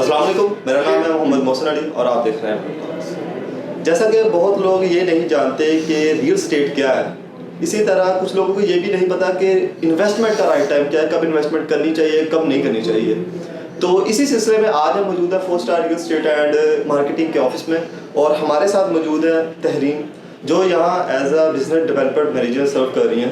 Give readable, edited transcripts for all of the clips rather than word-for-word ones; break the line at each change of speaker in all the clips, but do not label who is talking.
अस्सलाम वालेकुम, मेरा नाम है मोहम्मद मोहसिन अली और आप देख रहे हैं। जैसा कि बहुत लोग ये नहीं जानते कि रियल स्टेट क्या है, इसी तरह कुछ लोगों को ये भी नहीं पता कि इन्वेस्टमेंट का राइट टाइम क्या है, कब इन्वेस्टमेंट करनी चाहिए, कब नहीं करनी चाहिए। तो इसी सिलसिले में आज हम मौजूद है 4 star real estate and marketing के ऑफिस में, और हमारे साथ मौजूद है तहरीन, जो यहाँ as a business development manager serve कर रही हैं।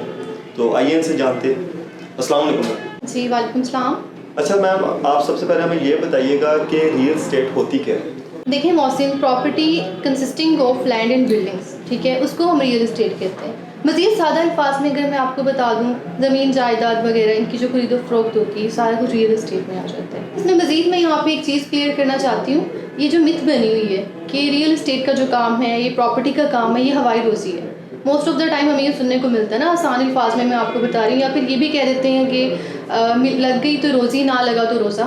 तो आइए इनसे जानते हैं। अस्सलाम वालेकुम।
जी वालेकुम सलाम।
अच्छा मैम, आप सबसे पहले हमें ये बताइएगा कि रियल स्टेट होती क्या है?
देखिए Mohsin, property consisting of land and buildings, ठीक है, उसको हम रियल इस्टेट कहते हैं। मज़ीद सादा अल्फाज में अगर मैं आपको बता दूं, ज़मीन जायदाद वगैरह इनकी जो खरीदो फरोख्त होती है, सारा कुछ रियल इस्टेट में आ जाता है। इसमें मज़ीद मैं यहाँ पे एक चीज़ क्लियर करना चाहती हूँ, ये जो मिथ बनी हुई है कि रियल इस्टेट का जो काम है, ये प्रॉपर्टी का काम है, ये हवाई रोज़ी है। मोस्ट ऑफ द टाइम हमें ये सुनने को मिलता है ना, आसान अल्फाज में मैं आपको बता रही हूँ, या फिर ये भी कह देते हैं कि लग गई तो रोज़ी, ना लगा तो रोज़ा,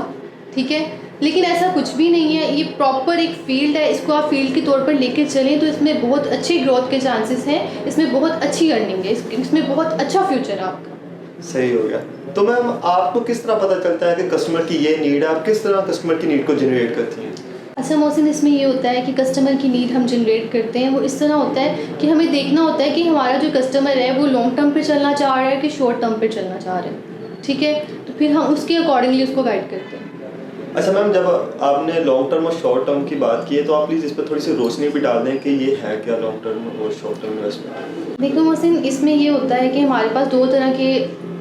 ठीक है। लेकिन ऐसा कुछ भी नहीं है, ये प्रॉपर एक फील्ड है, इसको आप फील्ड के तौर पर लेकर चलें तो इसमें बहुत अच्छी ग्रोथ के चांसेस हैं, इसमें बहुत अच्छी अर्निंग है, इसमें बहुत अच्छा फ्यूचर है आपका।
सही हो गया। तो मैम, आपको किस तरह पता चलता है कि कस्टमर की ये नीड है? आप किस तरह कस्टमर की नीड को जनरेट करती हैं?
अच्छा मोहसिन, इसमें ये होता है कि कस्टमर की नीड हम जनरेट करते हैं, वो इस तरह होता है कि हमें देखना होता है कि हमारा जो कस्टमर है वो लॉन्ग टर्म पे चलना चाह रहा है कि शॉर्ट टर्म पे चलना चाह रहा है, ठीक है। तो फिर हम उसके अकॉर्डिंगली उसको गाइड करते हैं।
अच्छा मैम, जब आपने लॉन्ग टर्म और शॉर्ट टर्म की बात की है, तो आप प्लीज़ इस पर थोड़ी सी रोशनी भी डाल दें कि ये है क्या लॉन्ग टर्म और शॉर्ट टर्म इन्वेस्टमेंट?
देखो मोहसिन, इसमें ये होता है कि हमारे पास दो तरह के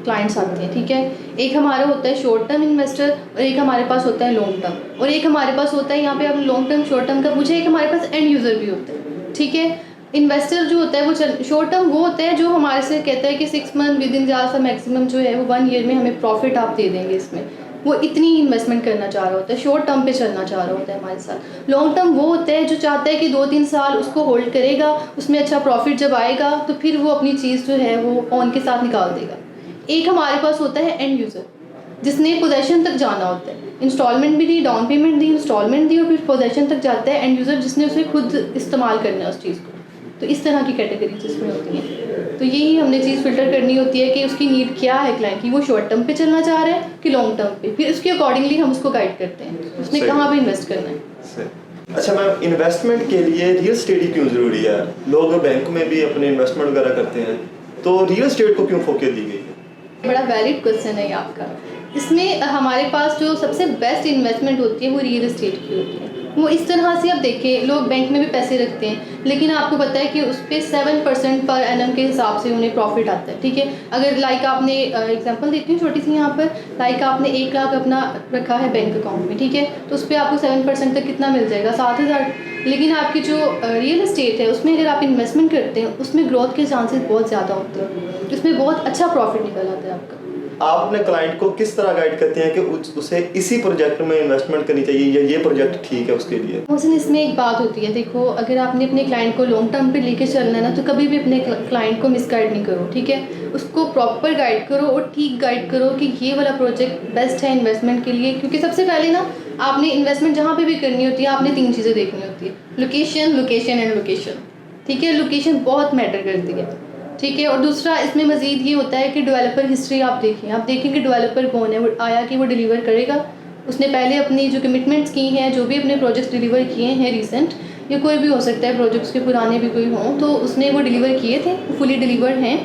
क्लाइंट्स आते हैं, ठीक है। एक हमारा होता है शॉर्ट टर्म इन्वेस्टर और एक हमारे पास होता है लॉन्ग टर्म, और एक हमारे पास होता है, यहाँ पे आप लॉन्ग टर्म शॉर्ट टर्म का पूछे, एक हमारे पास एंड यूज़र भी होता है, ठीक है। इन्वेस्टर जो होता है वो शॉर्ट टर्म वो होता है जो हमारे से कहता है कि 6 मंथ विद इन ज़्यादा मैक्सिमम जो है वो 1 ईयर में हमें प्रॉफिट आप दे देंगे। इसमें वो इतनी इन्वेस्टमेंट करना चाह रहा होता है, शॉर्ट टर्म पे चलना चाह रहा होता है हमारे साथ। लॉन्ग टर्म वो होता है जो चाहता है कि 2-3 साल उसको होल्ड करेगा, उसमें अच्छा प्रॉफिट जब आएगा तो फिर वो अपनी चीज़ जो है वो ऑन के साथ निकाल देगा। एक हमारे पास होता है एंड यूज़र, जिसने पोजेशन तक जाना होता है, इंस्टॉलमेंट भी दी, डाउन पेमेंट दी, इंस्टॉलमेंट दी और फिर पोजेशन तक जाता है एंड यूज़र, जिसने उसे खुद इस्तेमाल करना है उस चीज़ को। तो इस तरह की कैटेगरीज इसमें होती हैं। तो यही हमने चीज़ फिल्टर करनी होती है कि उसकी नीड क्या है क्लाइंट की, वो शॉर्ट टर्म पे चलना चाह रहा है कि लॉन्ग टर्म पे, फिर उसके अकॉर्डिंगली हम उसको गाइड करते हैं उसने कहाँ पे इन्वेस्ट करना है।
अच्छा मैम, इन्वेस्टमेंट के लिए रियल स्टेट ही क्यों ज़रूरी है? लोग बैंक में भी अपने इन्वेस्टमेंट वगैरह करते हैं, तो रियल स्टेट को क्यों फोकस दी गई है?
बड़ा वैलिड क्वेश्चन है ये आपका। इसमें हमारे पास जो सबसे बेस्ट इन्वेस्टमेंट होती है वो रियल इस्टेट की होती है। वो इस तरह से, आप देखें, लोग बैंक में भी पैसे रखते हैं, लेकिन आपको पता है कि उस पर 7% पर एनम के हिसाब से उन्हें प्रॉफिट आता है, ठीक है। अगर लाइक आपने एग्जांपल देती हूँ छोटी सी यहाँ पर, लाइक आपने 1 लाख अपना रखा है बैंक अकाउंट में, ठीक है, तो उस पर आपको 7% तक कितना मिल जाएगा? 7,000। लेकिन आपकी जो रियल इस्टेट है उसमें अगर आप इन्वेस्टमेंट करते हैं, उसमें ग्रोथ के चांसेस बहुत ज़्यादा होते हैं, उसमें बहुत अच्छा प्रॉफिट निकल आता है आपका।
आप अपने क्लाइंट को किस तरह गाइड करते हैं कि उसे इसी प्रोजेक्ट में इन्वेस्टमेंट करनी चाहिए या ये प्रोजेक्ट ठीक है उसके लिए?
मोहसिन, इसमें एक बात होती है, देखो, अगर आपने अपने क्लाइंट को लॉन्ग टर्म पे लेके चलना है ना, तो कभी भी अपने क्लाइंट को मिसगाइड नहीं करो, ठीक है। उसको प्रॉपर गाइड करो और ठीक गाइड करो कि ये वाला प्रोजेक्ट बेस्ट है इन्वेस्टमेंट के लिए। क्योंकि सबसे पहले ना, आपने इन्वेस्टमेंट जहाँ पर भी करनी होती है, आपने 3 चीज़ें देखनी होती है, लोकेशन, लोकेशन एंड लोकेशन, ठीक है। लोकेशन बहुत मैटर करती है, ठीक है। और दूसरा इसमें मज़ीद ये होता है कि डेवलपर हिस्ट्री आप देखें कि डेवलपर कौन है, वो आया कि वो डिलीवर करेगा, उसने पहले अपनी जो कमिटमेंट्स की हैं, जो भी अपने प्रोजेक्ट्स डिलीवर किए हैं रिसेंट, या कोई भी हो सकता है प्रोजेक्ट्स के पुराने भी कोई हों, तो उसने वो डिलीवर किए थे, वो फुली डिलीवर्ड हैं,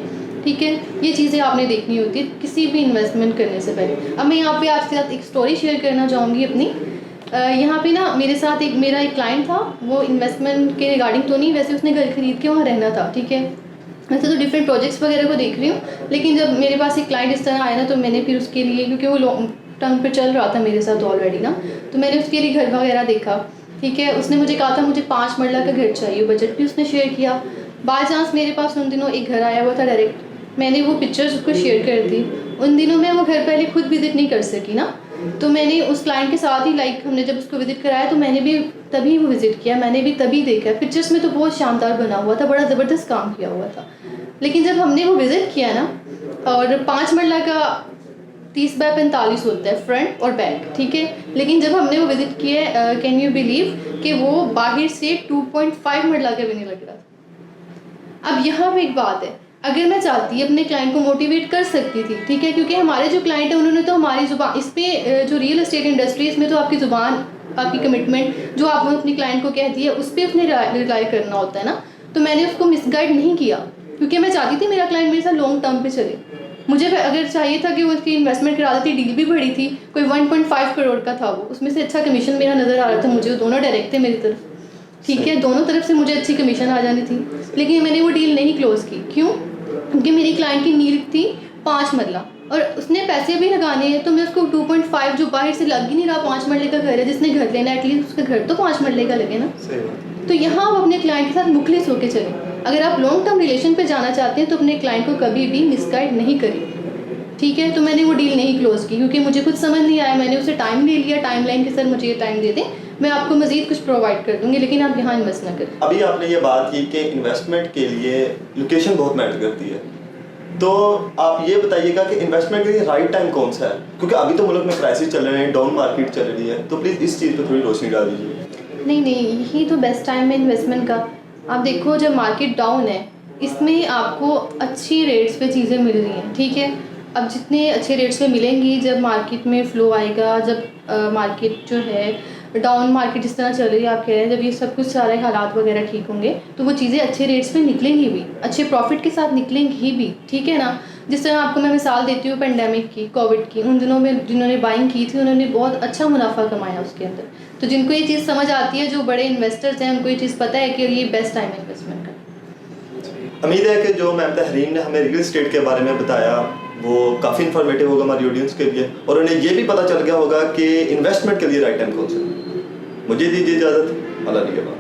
ठीक है। ये चीज़ें आपने देखनी होती है किसी भी इन्वेस्टमेंट करने से पहले। अब मैं यहाँ पर आपके साथ एक स्टोरी शेयर करना चाहूँगी अपनी। यहाँ पे ना मेरे साथ मेरा एक क्लाइंट था, वो इन्वेस्टमेंट के रिगार्डिंग तो नहीं, वैसे उसने घर खरीद के वहाँ रहना था, ठीक है। वैसे तो डिफरेंट प्रोजेक्ट्स वगैरह को देख रही हूँ, लेकिन जब मेरे पास एक क्लाइंट इस तरह आया ना, तो मैंने फिर उसके लिए, क्योंकि वो लॉन्ग टर्म पे चल रहा था मेरे साथ ऑलरेडी ना, तो मैंने उसके लिए घर वगैरह देखा, ठीक है। उसने मुझे कहा था मुझे 5 मरला का घर चाहिए, बजट भी उसने शेयर किया। बाय चांस मेरे पास उन दिनों एक घर आया हुआ था डायरेक्ट, मैंने वो पिक्चर्स उसको शेयर कर दी। उन दिनों में वो घर पहले खुद विजिट नहीं कर सकी ना, तो मैंने उस क्लाइंट के साथ ही, लाइक हमने जब उसको विजिट कराया तो मैंने भी तभी वो विजिट किया, मैंने भी तभी देखा। पिक्चर्स में तो बहुत शानदार बना हुआ था, बड़ा ज़बरदस्त काम किया हुआ था, लेकिन जब हमने वो विज़िट किया ना, और 5 मरला का 30 बाय 45 होता है फ्रंट और बैक, ठीक है। लेकिन जब हमने वो विज़िट किया, कैन यू बिलीव कि वो बाहर से 2.5 मरला का भी नहीं लग रहा था। अब यहाँ पे एक बात है, अगर मैं चाहती अपने क्लाइंट को मोटिवेट कर सकती थी, ठीक है, क्योंकि हमारे जो क्लाइंट है उन्होंने तो हमारी ज़ुबान, इस पर जो रियल एस्टेट इंडस्ट्री, इसमें तो आपकी ज़ुबान आपकी कमिटमेंट जो आपने अपनी क्लाइंट को कह दी है उस पर उसने रिलाई करना होता है ना। तो मैंने उसको मिसगाइड नहीं किया, क्योंकि मैं चाहती थी मेरा क्लाइंट मेरे साथ लॉन्ग टर्म पे चले। मुझे अगर चाहिए था कि वो उसकी इन्वेस्टमेंट करा देती, डील भी बड़ी थी, कोई 1.5 करोड़ का था वो, उसमें से अच्छा कमीशन मेरा नज़र आ रहा था मुझे, दोनों डायरेक्ट थे मेरी तरफ, ठीक है, दोनों तरफ से मुझे अच्छी कमीशन आ जानी थी। लेकिन मैंने वो डील नहीं क्लोज़ की। क्यों? क्योंकि मेरी क्लाइंट की नीड थी 5 मरला और उसने पैसे भी लगाने हैं, तो मैं उसको 2.5 जो बाहर से लग ही नहीं रहा, 5 मरले का घर है, जिसने घर लेना है एटलीस्ट उसका घर तो 5 मरले का लगे ना। तो यहाँ आप अपने क्लाइंट के साथ मुखलिस होकर चलें। अगर आप लॉन्ग टर्म रिलेशन पे जाना चाहते हैं तो अपने क्लाइंट को कभी भी मिसगाइड नहीं करें, ठीक है। तो मैंने वो डील नहीं क्लोज़ की क्योंकि मुझे कुछ समझ नहीं आया। मैंने उसे टाइम ले लिया, टाइम लाइन के सर मुझे ये टाइम दे दें, मैं आपको मज़ीद कुछ प्रोवाइड कर दूँगी, लेकिन आप यहाँ इन्वेस्ट ना करें।
अभी आपने ये बात की कि इन्वेस्टमेंट के लिए लोकेशन बहुत मैटर करती है, तो आप ये बताइएगा कि इन्वेस्टमेंट के लिए राइट टाइम कौन सा है? क्योंकि अभी तो मुल्क में क्राइसिस चल रहे हैं, डाउन मार्केट चल रही है, तो प्लीज़ इस चीज़ पर थोड़ी रोशनी डाल दीजिए।
नहीं, यही तो बेस्ट टाइम है इन्वेस्टमेंट का। आप देखो, जब मार्केट डाउन है इसमें आपको अच्छी रेट्स पे चीज़ें मिल रही हैं, ठीक है। अब जितने अच्छे रेट्स पे मिलेंगी, जब मार्केट में फ़्लो आएगा, जब मार्केट जो है डाउन मार्केट जिस तरह चल रही है आप कह रहे हैं, जब ये सब कुछ सारे हालात वगैरह ठीक होंगे तो वो चीज़ें अच्छे रेट्स पे निकलेंगी भी, अच्छे प्रॉफिट के साथ निकलेंगी भी, ठीक है ना। जिस तरह आपको मैं मिसाल देती हूँ पेंडेमिक की, कोविड की, उन दिनों में जिन्होंने बाइंग की थी उन्होंने बहुत अच्छा मुनाफा कमाया उसके अंदर। तो जिनको ये चीज़ समझ आती है, जो बड़े इन्वेस्टर्स हैं, उनको ये चीज़ पता है कि ये बेस्ट टाइम है इन्वेस्टमेंट का।
उम्मीद है कि जो मैम तहरीन ने हमें रियल एस्टेट के बारे में बताया वो काफ़ी इन्फॉर्मेटिव होगा हमारी ऑडियंस के लिए, और उन्हें ये भी पता चल गया होगा कि इन्वेस्टमेंट के लिए राइट टाइम कौन सा है। मुझे दीजिए इजाज़त, अल्लाह निगहबान।